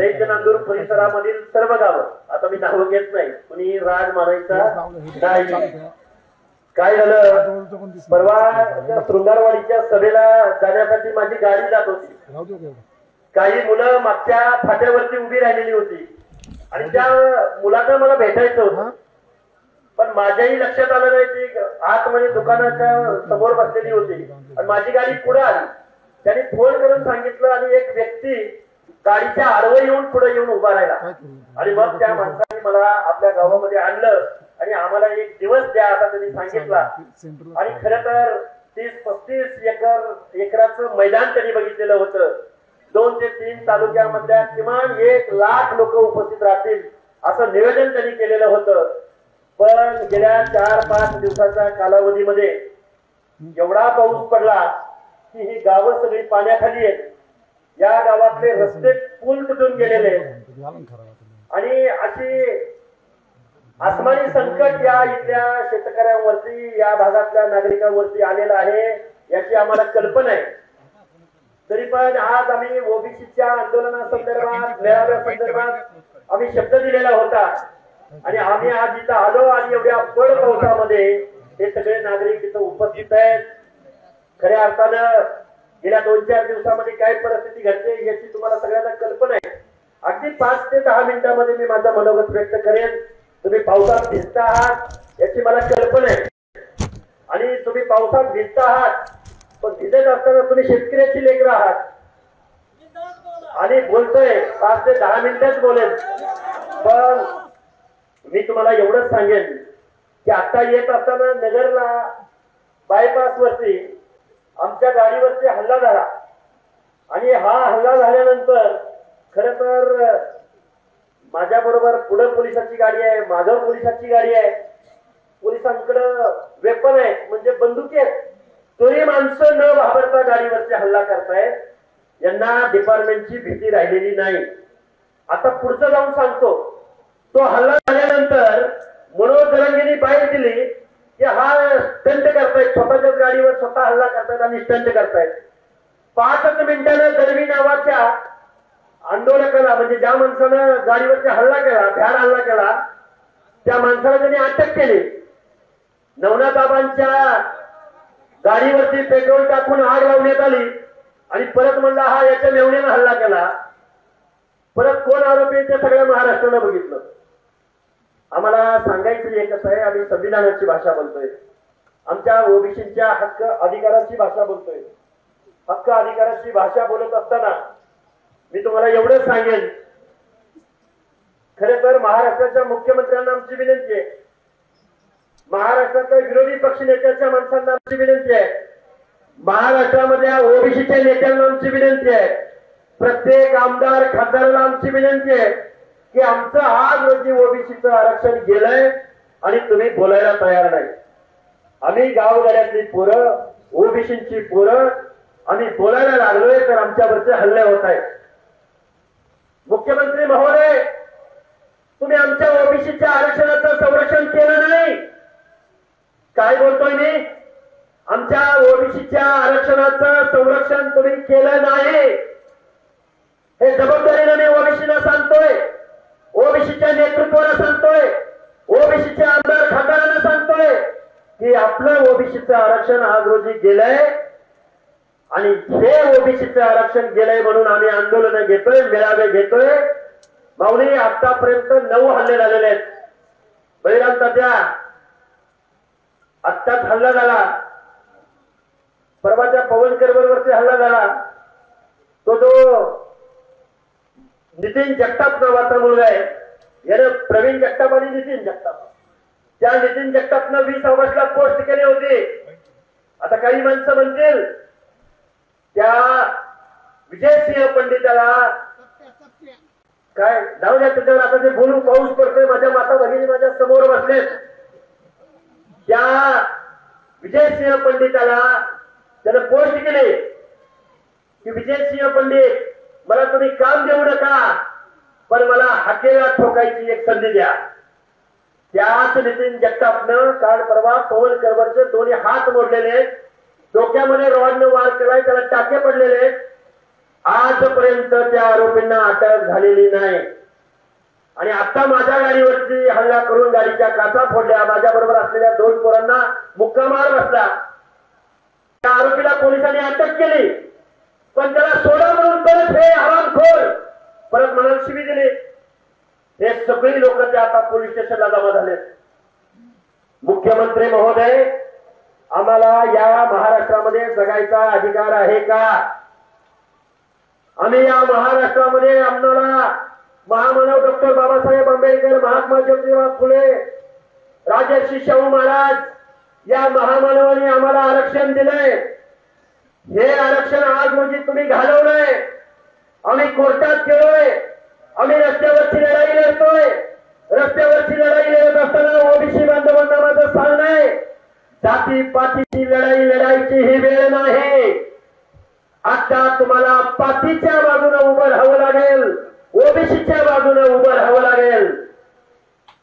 दैत्यनांदूर परिसरामधील सर्व गावं, आता मी नाव घेत नाही, कुणी राग मानायचा नाही. काय झालं, परवा शृंगारवाडीच्या सभेला जाण्यासाठी माझी गाडी जात होती. काही मुलं मागच्या फाट्यावरती उभी राहिलेली होती आणि त्या मुलांना मला भेटायचं होतं, पण माझ्याही लक्षात आलं नाही ती आतमध्ये दुकानाच्या समोर बसलेली होती आणि माझी गाडी पुढे आली. त्यांनी फोन करून सांगितलं आणि एक व्यक्ती गाडीच्या आडवं येऊन पुढे येऊन उभा राहिला आणि मग त्या माणसाने मला आपल्या गावामध्ये आणलं आणि आम्हाला एक दिवस द्या असा त्यांनी सांगितला. आणि खरं तर 30-35 एकराचं मैदान त्यांनी बघितलेलं होतं. 2 ते 3 तालुक्यामधल्या किमान 1 लाख लोक उपस्थित राहतील असं नियोजन त्यांनी केलेलं होतं. पण गेल्या 4-5 दिवसाच्या कालावधीमध्ये एवढा पाऊस पडला की ही गावं सगळी पाण्याखाली आहेत. या गावातले रस्ते पूल तुटून गेलेले आणि अशी आसमानी संकट या इथल्या शेतकऱ्यांवरती, या भागातल्या नागरिकांवरती आलेलं आहे याची आम्हाला कल्पना आहे. तरी पण आज आम्ही ओबीसीच्या आंदोलनासंदर्भात, मेळाव्यासंदर्भात आम्ही शब्द दिलेला होता आणि आम्ही आज इथं आलो आणि एवढ्या पड पावसामध्ये हे सगळे नागरिक इथं उपस्थित आहेत. खऱ्या अर्थानं गेल्या 2-4 दिवसामध्ये काय परिस्थिती घडते याची तुम्हाला सगळ्यांना कल्पना आहे. अगदी 5 ते 10 मिनिटांमध्ये मी माझं मनोगत व्यक्त करेन. तुम्ही पावसात भिजता आहात याची मला कल्पना आहे आणि तुम्ही पावसात भिजता आहात, पण भिजत असताना तुम्ही शेतकऱ्याची लेकरं आहात आणि बोलतोय 5 ते 10 मिनिटच बोलेन. पण मी तुम्हाला एवढंच सांगेन की आता येत असताना नगरला बायपास वरती आमच्या गाडीवरती हल्ला झाला आणि हा हल्ला झाल्यानंतर खरं तर माझ्या बरोबर पुढे पोलिसाची गाडी आहे, मागं पोलिसाची गाडी आहे, पोलिसांकडं वेपन आहे म्हणजे बंदुकी आहेत, तरी माणसं न घाबरता गाडीवरती हल्ला करतायत. यांना डिपार्टमेंटची भीती राहिलेली नाही. आता पुढचं जाऊन सांगतो, तो हल्ला झाल्यानंतर मनोज जरांगेंनी बाहेर दिली की हा स्टंट करतायत, स्वतःच्याच गाडीवर स्वतः हल्ला करतायत आणि स्टंट करतायत. 5 मिनिटानं दळवी नावाच्या आंदोलकाला, म्हणजे ज्या माणसानं गाडीवरती हल्ला केला, भ्याड हल्ला केला, त्या माणसाला त्यांनी अटक केली. नवनाथाबांच्या गाडीवरती पेट्रोल टाकून आग लावण्यात आली आणि परत म्हणला हा याच्या मेवण्यानं हल्ला केला. परत कोण आरोपी ते सगळ्या महाराष्ट्रानं बघितलं. आम्हाला सांगायचं एकच आहे, आम्ही संविधानाची भाषा बोलतोय, आमच्या ओबीसीच्या हक्क अधिकाराची भाषा बोलतोय. हक्क अधिकाराची भाषा बोलत असताना मी तुम्हाला एवढंच सांगेन, खरे तर महाराष्ट्राच्या मुख्यमंत्र्यांना आमची विनंती आहे, महाराष्ट्राच्या विरोधी पक्ष नेत्याच्या माणसांना आमची विनंती आहे, महाराष्ट्रामधल्या ओबीसीच्या नेत्यांना आमची विनंती आहे, प्रत्येक आमदार खासदाराला आमची विनंती आहे की आमचं आज रोजी ओबीसीचं आरक्षण गेलंय आणि तुम्ही बोलायला तयार नाही. आम्ही गावगाड्यातली पोरं, ओबीसीची पोरं, आम्ही बोलायला लागलोय तर आमच्यावरचे हल्ले होत आहेत. मुख्यमंत्री महोदय, तुम्ही आमच्या ओबीसीच्या आरक्षणाचं संरक्षण केलं नाही. काय बोलतोय मी? आमच्या ओबीसीच्या आरक्षणाचं संरक्षण तुम्ही केलं नाही. हे जबाबदारीने मी ओबीसीला सांगतोय, ओबीसीच्या नेतृत्वाला सांगतोय, ओबीसीच्या आमदार खासदारांना सांगतोय की आपलं ओबीसीचं आरक्षण आज रोजी गेलंय आणि हे ओबीसीचं आरक्षण गेलंय म्हणून आम्ही आंदोलन घेतोय, मेळावे घेतोय. माऊली, आतापर्यंत 9 हल्ले झालेले आहेत. बळीराम तात्या, आत्ताच हल्ला झाला, परवाच्या पवनकरवरती हल्ला झाला. तो जो नितीन जगताप नावाचा मुलगा आहे, यानं प्रवीण जगताप आणि नितीन जगताप, त्या नितीन जगतापनं 20 ऑगस्टला पोस्ट केली होती. आता काही माणसं म्हणतील त्या विजयसिंह पंडिताला काय जाऊ द्या, त्याच्यावर आता ते बोलून पाऊस पडतोय, माझ्या माता भगिनी माझ्या समोर बसलेत. त्या विजयसिंह पंडिताला त्यानं पोस्ट केली की विजयसिंह पंडित, मला तुम्ही काम देऊ नका, पण मला हाकेला ठोकायची एक संधी द्या. त्याच नितीन जगतापनं काल परवा पवनकरवरचे दोन्ही हात मोडलेले, डोक्यामध्ये रॉडनं वार केलाय, त्याला टाके पडलेले. आजपर्यंत त्या आरोपींना अटक झालेली नाही आणि आता माझ्या गाडीवरती हल्ला करून गाडीच्या काचा फोडल्या, माझ्या बरोबर असलेल्या 2 पोरांना मुक्कामार बसला। त्या आरोपीला पोलिसांनी अटक केली, पण त्याला सोडा म्हणून परत हे हरामखोर परत मनाला शिवी दिली। हे सगळी लोक ते आता पोलीस स्टेशनला जमा झाले। मुख्यमंत्री महोदय, आम्हाला या महाराष्ट्रामध्ये जगायचा अधिकार आहे का? आम्ही या महाराष्ट्रामध्ये आम्हाला महामानव डॉक्टर बाबासाहेब आंबेडकर, महात्मा ज्योतिबा फुले, राजर्षी शाहू महाराज या महामानवांनी आम्हाला आरक्षण दिलंय। हे आरक्षण आज रोजी तुम्ही घालवलंय। आम्ही कोर्टात गेलोय, आम्ही रस्त्यावरची लढाई लढतोय। रस्त्यावरची लढाई लढत असताना ओबीसी बांधवांना माझं सांगणं आहे, जाती पातीची लढाई लढायची ही वेळ नाही। आता तुम्हाला पातीच्या बाजूने उभं राहावं लागेल, ओबीसीच्या बाजूने उभं राहावं लागेल।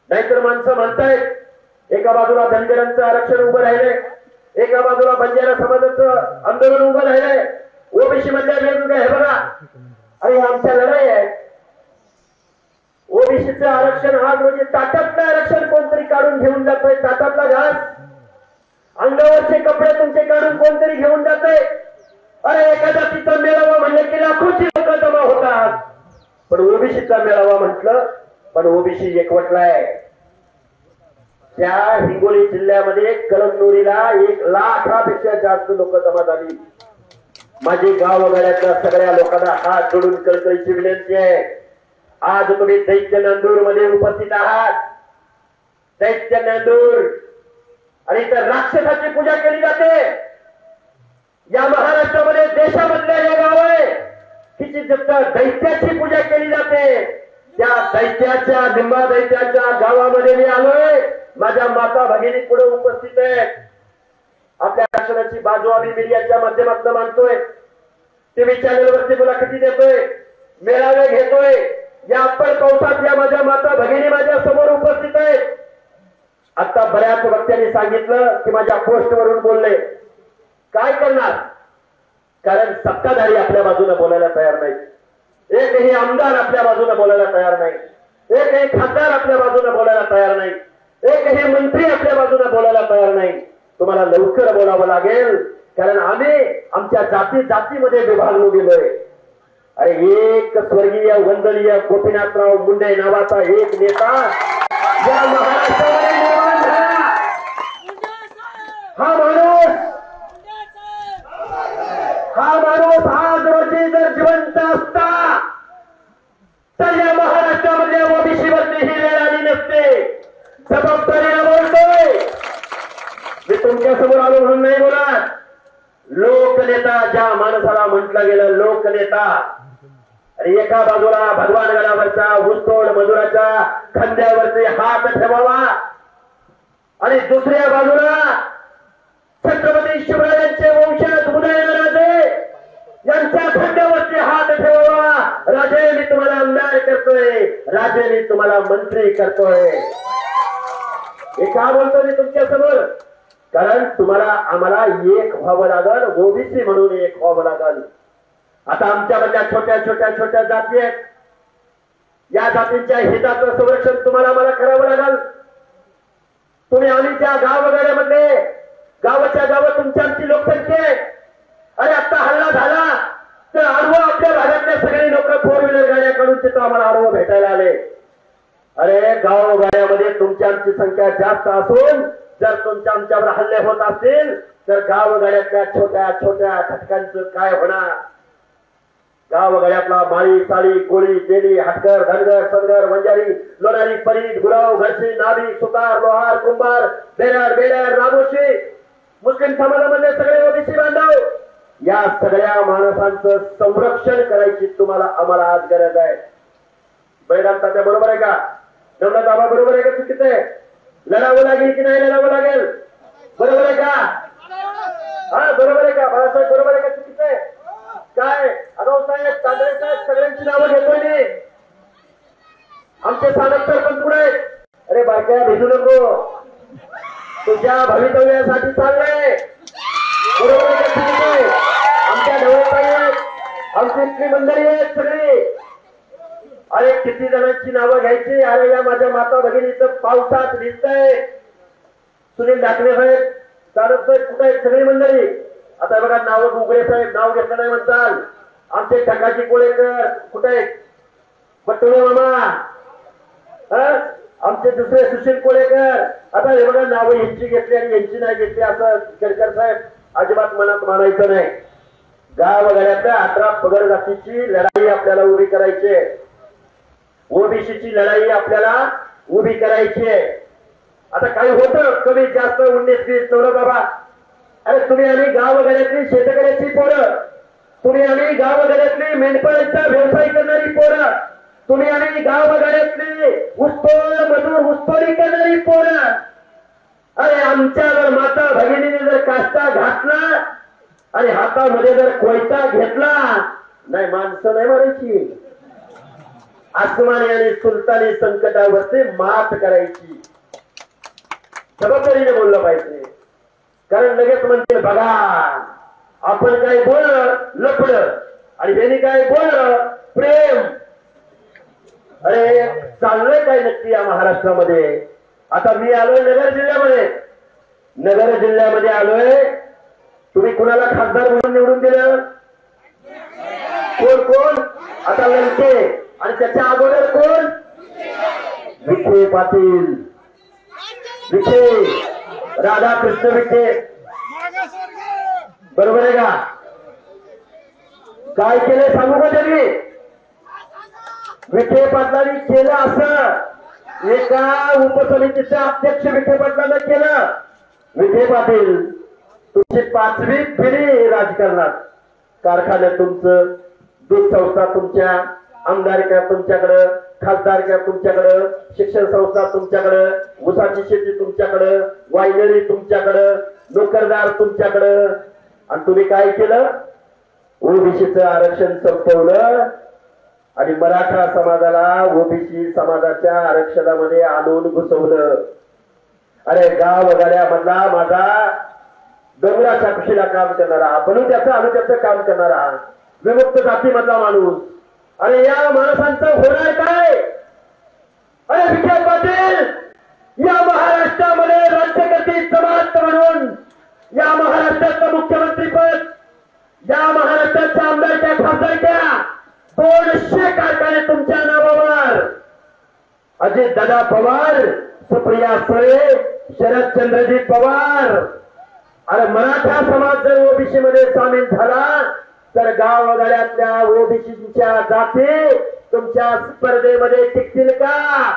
नाहीतर माणसं म्हणतायत एका बाजूला धनगरांचं आरक्षण उभं राहिले, एका बाजूला बंजारा समाजाचं आंदोलन उभं राहिले, ओबीसी मधल्या वेगवेगळ्या हे बघा, अरे आमच्या लढाई आहे। ओबीसीचं आरक्षण आज रोजी ताटातलं आरक्षण कोणतरी काढून घेऊन जातोय, ताटातला घास, अंगावरचे कपडे तुमचे काढून कोणतरी घेऊन जातोय। अरे एका जातीचा मेळावा म्हणलं की लाखोची लोक जमा होतात, पण ओबीसीचा मेळावा म्हटलं पण ओबीसी एकवटलाय। त्या हिंगोली जिल्ह्यामध्ये कळमनुरीला 1 लाखापेक्षा जास्त लोक जमा झाली। माझी गावगाड्यातल्या सगळ्या लोकांना हात जोडून कळकळीची विनंती आहे, आज तुम्ही दैत्य नांदूर मध्ये उपस्थित आहात। दैत्य नांदूर आणि इतर राक्षसाची पूजा केली जाते। या महाराष्ट्रामध्ये देशामधल्या हे गाव आहे तिची दैत्याची पूजा केली जाते। त्या दैत्याच्या लिंबा दैत्याच्या गावामध्ये मी आलोय, माझ्या माता भगिनी पुढे उपस्थित आहे। आपल्या आरक्षणाची बाजू आम्ही मीडियाच्या माध्यमातून मांडतोय, टीव्ही चॅनलवरती मुलाखती देतोय, मेळावे घेतोय। या अप्पर पावसात या माझ्या माता भगिनी माझ्या समोर उपस्थित आहेत। आता बऱ्याच वक्त्यांनी सांगितलं की माझ्या पोस्टवरून बोलले, काय करणार? कारण सत्ताधारी आपल्या बाजूने बोलायला तयार नाही, एकही आमदार आपल्या बाजूने बोलायला तयार नाही, एकही खासदार आपल्या बाजूने बोलायला तयार नाही, एकही मंत्री आपल्या बाजूने बोलायला तयार नाही। तुम्हाला लवकर बोलावं लागेल, कारण आम्ही आमच्या जातीमध्ये विभागलो गेलोय। अरे एक स्वर्गीय वंदनीय गोपीनाथराव मुंडे नावाचा एक नेता या महाराष्ट्रामध्ये निर्माण झाला। हा माणूस आज रोजी जर जिवंत असता तर या महाराष्ट्रामध्ये ओबीसीवरती ही वेळ आली नसते। जबाबदारीने बोलतोय मी, तुमच्या समोर आलो म्हणून नाही बोलत। लोकनेता ज्या माणसाला म्हटलं गेलं लोकनेता, आणि एका बाजूला भगवान गडावरचा ऊसतोड मजुराच्या खांद्यावरती हात ठेवावा आणि दुसऱ्या बाजूला छत्रपती शिवरायांचे वंशज उदयनराजे यांच्या खांद्यावरती हात ठेवावा। राजे मी तुम्हाला आमदार करतोय, राजे मी तुम्हाला मंत्री करतोय। हे का बोलतो मी तुमच्या समोर? कारण तुम्हाला आम्हाला एक व्हावं लागल, ओबीसी म्हणून एक व्हावं लागल। आता आमच्यामधल्या छोट्या छोट्या छोट्या जाती आहेत, या जातींच्या हिताचं संरक्षण तुम्हाला मला करावं लागल। तुम्ही आम्ही त्या गावगाड्यामध्ये गावाच्या गावात तुमची आमची लोकसंख्या आहे। अरे आता हल्ला झाला तर आडवं आपल्या भागातल्या सगळे लोक 4 व्हीलर गाड्या काढून तिथं आम्हाला आडवं भेटायला आले। अरे गावगाड्यामध्ये तुमची आमची संख्या जास्त असून जर तुमच्या आमच्यावर हल्ले होत असतील तर गावगाड्यातल्या छोट्या छोट्या खटकांचं काय होणार? गावगाड्यातला माळी साळी कोळी तेली हाटकर धनगर सनगर वंजारी लोणारी परीट गुराव घरशी नाभी सुतार लोहार कुंभार बेरार बेरार रामोशी मुस्लिम समाजामधले सगळे ओबीसी बांधव, या सगळ्या माणसांचं संरक्षण करायची तुम्हाला आम्हाला आज गरज आहे। बैराम तात्या बरोबर आहे का? नवनाथ बाबा बरोबर आहे का? चुकीचं आहे? लढावं लागेल की नाही लढावं लागेल? बरोबर आहे का? हा बरोबर आहे का? बाळासाहेब बरोबर आहे का? चुकीचं आहे? काय आगाऊ साहेब तांदळे साहेब सगळ्यांची नावं घेतोय मी। आमचे साधक सरपंच कुठे आहेत? अरे बारक्या भेटू नको, तुझ्या भवितव्यासाठी चाललंय। बरोबर आहे का? चुकीचं आहे? आमच्या ढवळे आहेत, आमचे किती जणांची नावं घ्यायची? अरे या माझ्या माता भगिनीचं पावसात दिसतंय. सुनील ढाकणे साहेब, चालक साहेब कुठे आहेत? सगळी मंडळी आता बघा, नाव उघडे साहेब नाव घेतलं नाही म्हणताल. आमचे ठकाजी कोळेकर कुठे आहेत? पटोले मामा, आमचे दुसरे सुशील कोळेकर. आता हे बघा, नावं यांची घेतली आणि यांची नाही घेतली असं केळकर साहेब अजिबात मनात मानायचं नाही. गावगाड्यातल्या 18 पगड जातीची लढाई आपल्याला उभी करायची आहे. ओबीसीची लढाई आपल्याला उभी करायची आहे. आता काही होतं कमी जास्त 19-20 नवरा बाबा. अरे तुम्ही आम्ही गावगाड्यातली शेतकऱ्याची पोरं, तुम्ही आम्ही गावगाड्यातली मेंढपाळांचा व्यवसाय करणारी पोरं, तुम्ही आम्ही गावगाड्यातली ऊसतोड मजूर ऊसतोडी करणारी पोरं. अरे आमच्या माता भगिनीने जर काष्टा घातला आणि हातामध्ये जर कोयता घेतला, नाही माणसं नाही मारायची, आसमानी आणि सुलतानी संकटावरती मात करायची. जबाबदारीने बोललं पाहिजे. कारण लगेच म्हणते बघा आपण काय बोललं लपड आणि त्यांनी काय बोललं प्रेम. अरे चाललंय काय नक्की या महाराष्ट्रामध्ये? आता मी आलोय नगर जिल्ह्यामध्ये, नगर जिल्ह्यामध्ये आलोय. तुम्ही कुणाला खासदार म्हणून निवडून दिलं? कोण कोण? आता लंके आणि त्याच्या अगोदर कोण? विखे पाटील, विखे राधाकृष्ण विखे, बरोबर आहे का? काय केलं सांगू का त्यांनी? विखे पाटलांनी केलं असं, एका उपसमितीचे अध्यक्ष विखे पाटलांना केलं. विखे पाटील तुमची 5वी पिढी राजकारणात, कारखान्यात तुमचं, दूध संस्था तुमच्या, आमदारक्या तुमच्याकडं, खासदारक्या तुमच्याकडं, शिक्षण संस्था तुमच्याकडं, ऊसाची शेती तुमच्याकडं, वायनरी तुमच्याकडं, नोकरदार तुमच्याकडं. आणि तुम्ही काय केलं? ओबीसीचं आरक्षण संपवलं आणि मराठा समाजाला ओबीसी समाजाच्या आरक्षणामध्ये आणून घुसवलं. अरे गावगाड्यामधला माझा डोंगराच्या कुशीला काम करणारा, बनूत्याचं अनुत्याचं काम करणारा विमुक्त जातीमधला माणूस, अरे या माणसांचं होणार काय? अरे विखे पाटील या महाराष्ट्रामध्ये राज्यकर्ती जमात म्हणून, या महाराष्ट्राचं मुख्यमंत्रीपद, या महाराष्ट्राच्या आमदारच्या खासदारच्या 200 कारखाने तुमच्या नावावर. अजित दादा पवार, सुप्रिया सुळे, शरदचंद्रजी पवार. अरे मराठा समाज जर ओबीसी मध्ये सामील झाला तर गावगाड्यातल्या ओबीसीच्या जाती तुमच्या स्पर्धेमध्ये टिकतील का?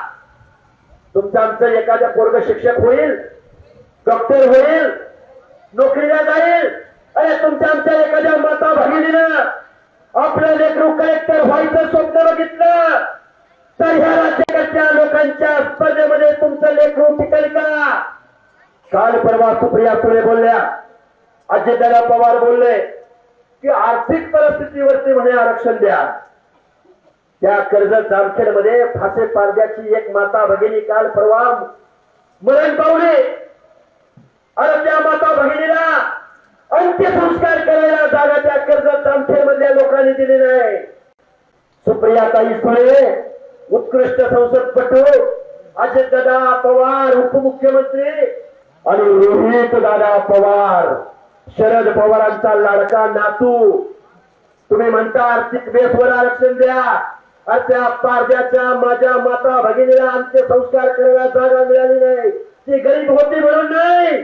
तुमचं आमचं एखाद्या पोरग शिक्षक होईल, डॉक्टर होईल, नोकरीला जाईल. अरे तुमच्या आमच्या एखाद्या माता भगिनीनं आपलं लेकरू कलेक्टर व्हायचं स्वप्न बघितलं तर ह्या राज्याच्या लोकांच्या स्पर्धेमध्ये तुमचं लेकरू टिकेल का? काल परवा सुप्रिया सुळे बोलल्या, अजितदादा पवार बोलले की आर्थिक परिस्थितीवरती म्हणे आरक्षण द्या. त्या कर्जत जामखेडमध्ये फासे पारद्याची एक माता भगिनी काल परवा मरण पावली. अरे त्या माता भगिनीला अंत्यसंस्कार करायला जागा त्या कर्जत जामखेड मधल्या लोकांनी दिली नाही. सुप्रियाताई सुळे उत्कृष्ट संसदपटू, अजितदादा पवार उपमुख्यमंत्री आणि रोहित दादा पवार शरद पवारांचा लाडका नातू. तुम्ही म्हणता आर्थिक बेसवर आरक्षण द्या. त्या पारद्याच्या माझ्या माता भगिनीला अंत्यसंस्कार करायला जागा मिळाली नाही. ती गरीब होती म्हणून नाही,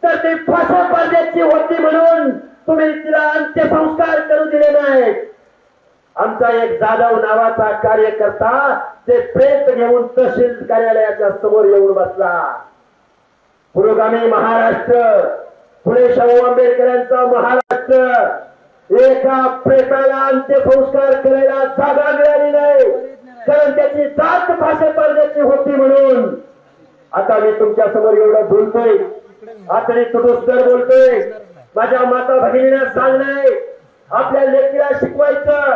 तर ती फासा पारद्याची होती म्हणून तुम्ही तिला अंत्यसंस्कार करू दिले नाही. आमचा एक जाधव नावाचा कार्यकर्ता ते प्रेत घेऊन तहसील कार्यालयाच्या समोर येऊन बसला. पुरोगामी महाराष्ट्र, फुले शाहू आंबेडकरांचा महाराष्ट्र, एका प्रेताला अंत्यसंस्कार करायला जागा मिळाली नाही कारण त्याची जात फासे पारद्याची होती म्हणून. आता मी तुमच्या समोर एवढं बोलतोय, आतडी तुटुस्तर बोलतोय. माझ्या माता भगिनीला सांगणे, आपल्या लेकीला शिकवायचं,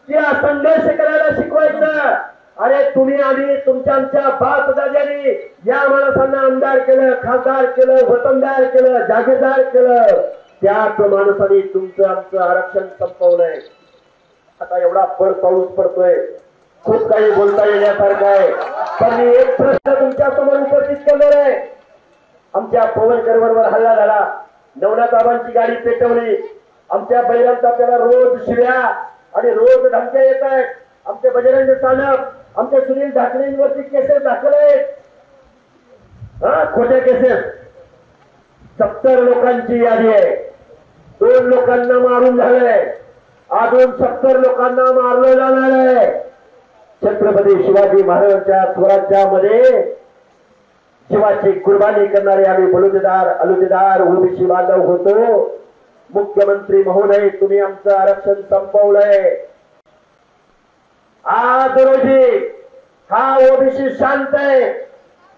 तिला संघर्ष करायला शिकवायचं. अरे तुम्ही आम्ही तुमच्या आमच्या बाप दाद्यांनी या माणसांना आमदार केलं, खासदार केलं, वतनदार केलं, जागीरदार केलं. त्याच माणसाने तुमचं आमचं आरक्षण संपवलंय. आता एवढा पाऊस पडतोय, खूप काही बोलता येण्यासारखं आहे, पण मी एक प्रश्न तुमच्या समोर उपस्थित करणार आहे. आमच्या पवनकर बरोबर हल्ला झाला, नवनाथ आबांची गाडी पेटवली, आमच्या बैलांचा त्याला रोज शिव्या आणि रोज धमक्या येत आहेत. आमचे बजरंग सानप, आमचे सुनील ढाकळेंवरती केसेस दाखल आहेत, खोट्या केसेस. 70 लोकांची यादी आहे. 2 लोकांना मारून झालंय, अजून 70 लोकांना मारलं जाणार आहे. छत्रपती शिवाजी महाराजांच्या स्वराज्यामध्ये जीवाची कुर्बानी करणारे आम्ही बलुतेदार अलुतेदार ओबीसी बांधव होतो. मुख्यमंत्री महोदय, तुम्ही आमचं आरक्षण संपवलंय. आज रोजी हा ओबीसी शांत आहे,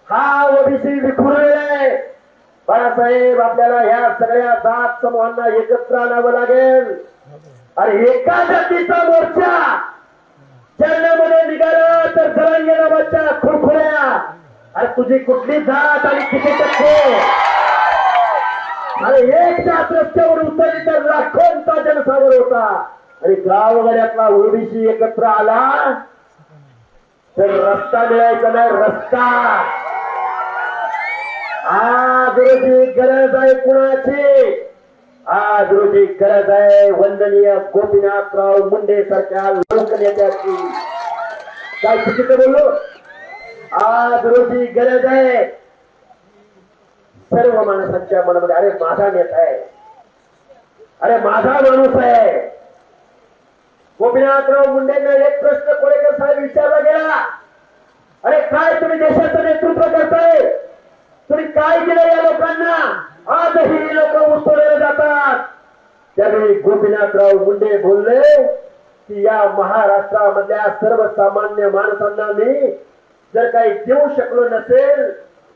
हा ओबीसी विखुरलेला आहे. बाळासाहेब, आपल्याला ह्या सगळ्या जात समूहांना एकत्र आणावं लागेल. अरे एका जातीचा मोर्चा चरणामध्ये निघाला तर जरांगे नावाच्या खुरखुऱ्या. अरे तुझी कुठली जात आणि किती टक्के? अरे एक जात रस्त्यावर उतरली तर लाखोंचा जनसागर होता. आणि गावगाड्यातला ओबीसी एकत्र आला तर रस्ता मिळायचा नाही, रस्ता. आज रोजी गरज आहे कुणाची? आज रोजी गरज आहे वंदनीय गोपीनाथराव मुंडे सारख्या लोकनेत्याची. काय चुकीचं बोललो? आज रोजी गरज आहे सर्व माणसांच्या मनामध्ये, अरे माझा नेता आहे, अरे माझा माणूस आहे. गोपीनाथराव मुंडेंना एक प्रश्न कोळेकर साहेब विचारला गेला, अरे काय तुम्ही देशाचं नेतृत्व करताय, तुम्ही काय केलं या लोकांना? आजही लोक उसवले जातात. त्यावेळी गोपीनाथराव मुंडे बोलले की या महाराष्ट्रामधल्या सर्वसामान्य माणसांना मी जर काही देऊ शकलो नसेल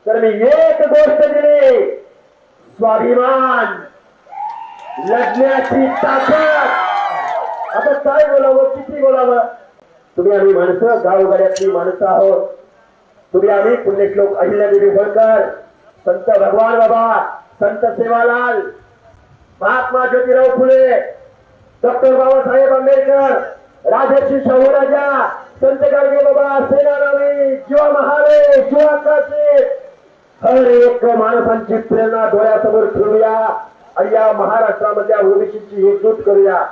तर मी एक गोष्ट दिली, स्वाभिमान, लढण्याची ताकद. आता काय बोलावं, किती बोलावं? तुम्ही आम्ही माणसं, गावगाड्यातली माणसं आहोत. तुम्ही आम्ही पुण्यश्लोक अहिल्यादेवी होळकर, संत भगवान बाबा, संत सेवालाल, महात्मा ज्योतिराव फुले, डॉक्टर बाबासाहेब आंबेडकर, राजर्षी शाहू राजा, संत गाडगे बाबा, सेनानावी, जीवा महाले, जीवा कासे, हर एक माणसांची प्रेरणा डोळ्यासमोर ठेवूया आणि या महाराष्ट्रामधल्या ओबीसीची एकजूट करूया.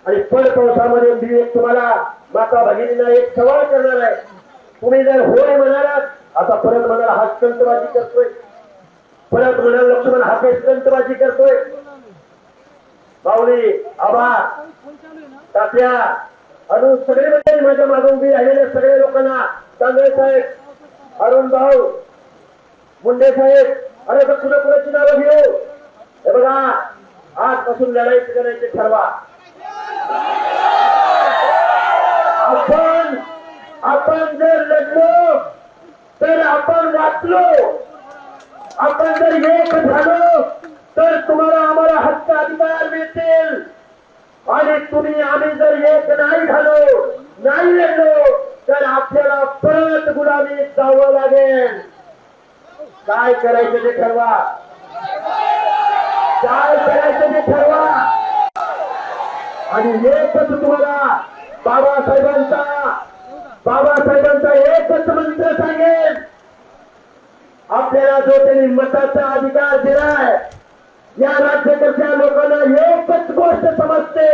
आणि पळपावसामध्ये मी एक तुम्हाला माता भगिनींना एक सवाल करणार आहे. तुम्ही जर होय म्हणालात, आता परत म्हणाला हा स्टंटबाजी करतोय, परत म्हणाल लक्ष्मण हा काही स्टंटबाजी करतोय. माऊली, आबा, तात्या, अजून सगळे मंडळी माझ्या मागे उभी राहिलेल्या सगळ्या लोकांना, तांदळे साहेब, अरुण भाऊ, मुंडे साहेब, अरे तर कुणा कुणाची नावं घेऊ? हे बघा, आजपासून लढाईचं करायचे ठरवा. आपण जर लढलो तर आपण वाचलो, आपण जर एक झालो तर तुम्हाला आम्हाला हक्क अधिकार मिळतील. आणि तुम्ही आम्ही जर एक नाही झालो, नाही लढलो तर आपल्याला परत गुलामीत जावं लागेल. काय करायचं ते ठरवा, काय करायचं ते ठरवा. आणि एकच तुम्हाला बाबासाहेबांचा एकच मंत्र सांगेल, आपल्याला जो त्यांनी मताचा अधिकार दिलाय, या राज्यकर्त्या लोकांना एकच गोष्ट समजते,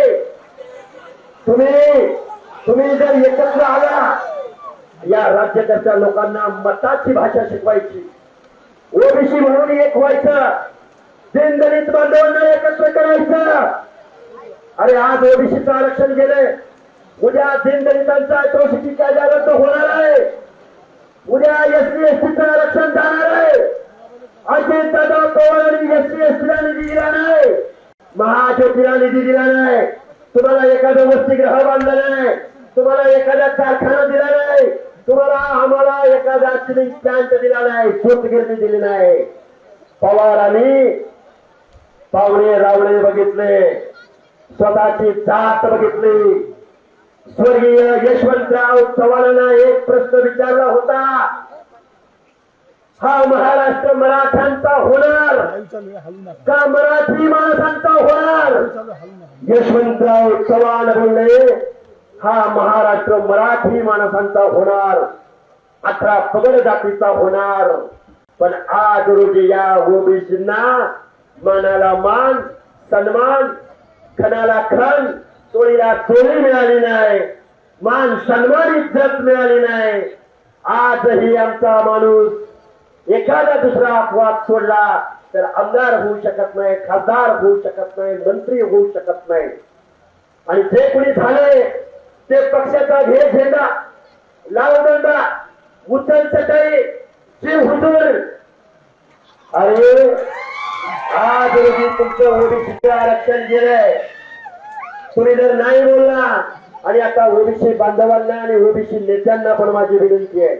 तुम्ही जर एकत्र आला, या राज्यकर्त्या लोकांना मताची भाषा शिकवायची, ओबीसी म्हणून एक व्हायचं, दीनदलित बांधवांना एकत्र करायचं. अरे आज ओबीसीचं आरक्षण गेलंय, उद्या दीनदलितांचा अॅट्रॉसिटी कायदा रद्द होणार आहे, उद्या एससी एसटीचं आरक्षण जाणार आहे. अजित दादा पवारांनी एससी एसटीला निधी दिला नाही, महाज्योतीला निधी दिला नाही, तुम्हाला एखादं वसतिगृह बांधलं नाही, तुम्हाला एखादा कारखाना दिला नाही, तुम्हाला आम्हाला एखादा चिलिंग प्लांट दिला नाही, सूतगिरणी दिली नाही. पवारांनी पावणे रावळे बघितले, स्वतःची जात बघितली. स्वर्गीय यशवंतराव चव्हाणांना एक प्रश्न विचारला होता, हा महाराष्ट्र मराठ्यांचा होणार का मराठी माणसांचा होणार? यशवंतराव चव्हाण बोलले, हा महाराष्ट्र मराठी माणसांचा होणार, 18 पगड जातीचा होणार। पण आज रोजी या ओबीसींना मानाला मान, सन्मान, खणाला खण, चोळीला चोळी मिळाली नाही, मान सन्मान इज्जत मिळाली नाही। आजही आमचा माणूस एखादा दुसरा अपवाद सोडला तर आमदार होऊ शकत नाही, खासदार होऊ शकत नाही, मंत्री होऊ शकत नाही। आणि जे कोणी झाले ते पक्षाचा घे झेंडा, लाल दंडा, उचल चटई, शिव हुजूर। अरे आज रोजी तुमचं ओबीसीचं आरक्षण गेलंय, तुम्ही जर नाही बोलला, आणि आता ओबीसी बांधवांना आणि ओबीसी नेत्यांना पण माझी विनंती आहे,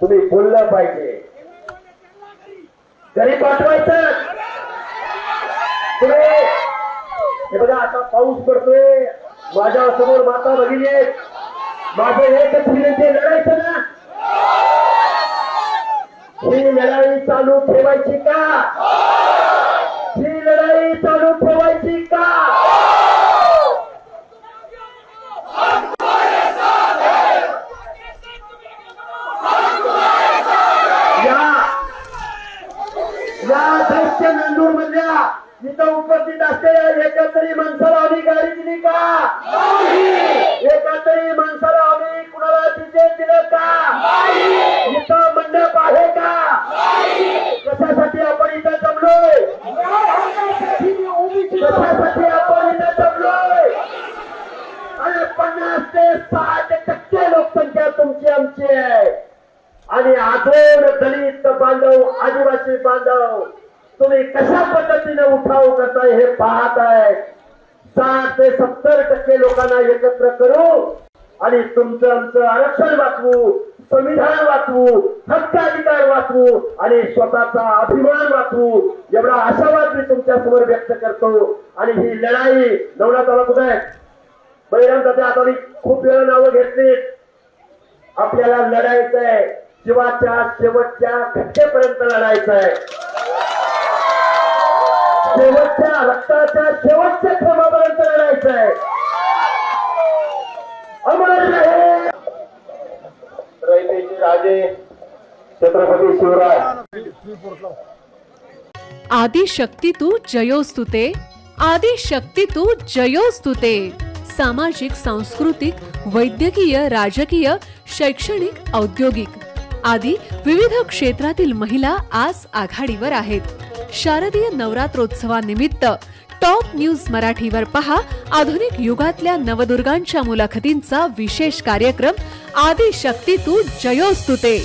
तुम्ही बोललं पाहिजे, घरी पाठवायचं तुम्ही। हे बघा आता पाऊस पडतोय, माझ्या समोर माता भगिनी आहेत, माझं एकच विनंती, लढायचं ना, ही लढाई चालू ठेवायची का? ही लढाई चालू ठेवायची का? या दृश्य नांदूर मधल्या इथं उपस्थित असलेल्या एका तरी माणसाला आम्ही गाडी दिली का? एका तरी माणसाला आम्ही कुणाला तिकीट दिलं का? इथं मंडप आहे का? कशासाठी आपण इथं जमलोय? कशासाठी आपण इथं जमलोय? आणि 50 ते 60% लोकसंख्या तुमची आमची आहे, आणि आजोर दलित बांधव, आदिवासी बांधव तुम्ही कशा पद्धतीने उठाव करताय हे पाहत आहे। 60 ते 70% लोकांना एकत्र करू आणि तुमचं आमचं आरक्षण वाचवू, संविधान वाचवू, हक्काधिकार वाचवू आणि स्वतःचा अभिमान वाचवू, एवढा आशावाद मी तुमच्या समोर व्यक्त करतो। आणि ही लढाई नवनाथाला कुठे आहे? बळीराम दादा, आता मी खूप वेळा नावं घेतली, आपल्याला लढायचं आहे, जीवाच्या शेवटच्या घटकेपर्यंत लढायचं आहे, शेवटच्या रक्ताच्या शेवटच्या थेंबापर्यंत लढायचं आहे। अमर रहे रयतेचे राजे छत्रपती शिवराय। आदिशक्ती तू जयोस्तुते, आदिशक्ती तू जयोस्तुते। सामाजिक, सांस्कृतिक, वैद्यकीय, राजकीय, शैक्षणिक, औद्योगिक आदी विविध क्षेत्रातील महिला आज आघाडीवर आहेत। शारदीय नवरात्रोत्सवानिमित्त टॉप न्यूज मराठीवर पहा आधुनिक युगातल्या नवदुर्गांच्या मुलाखतींचा विशेष कार्यक्रम आदिशक्ती तू जयोस्तुते।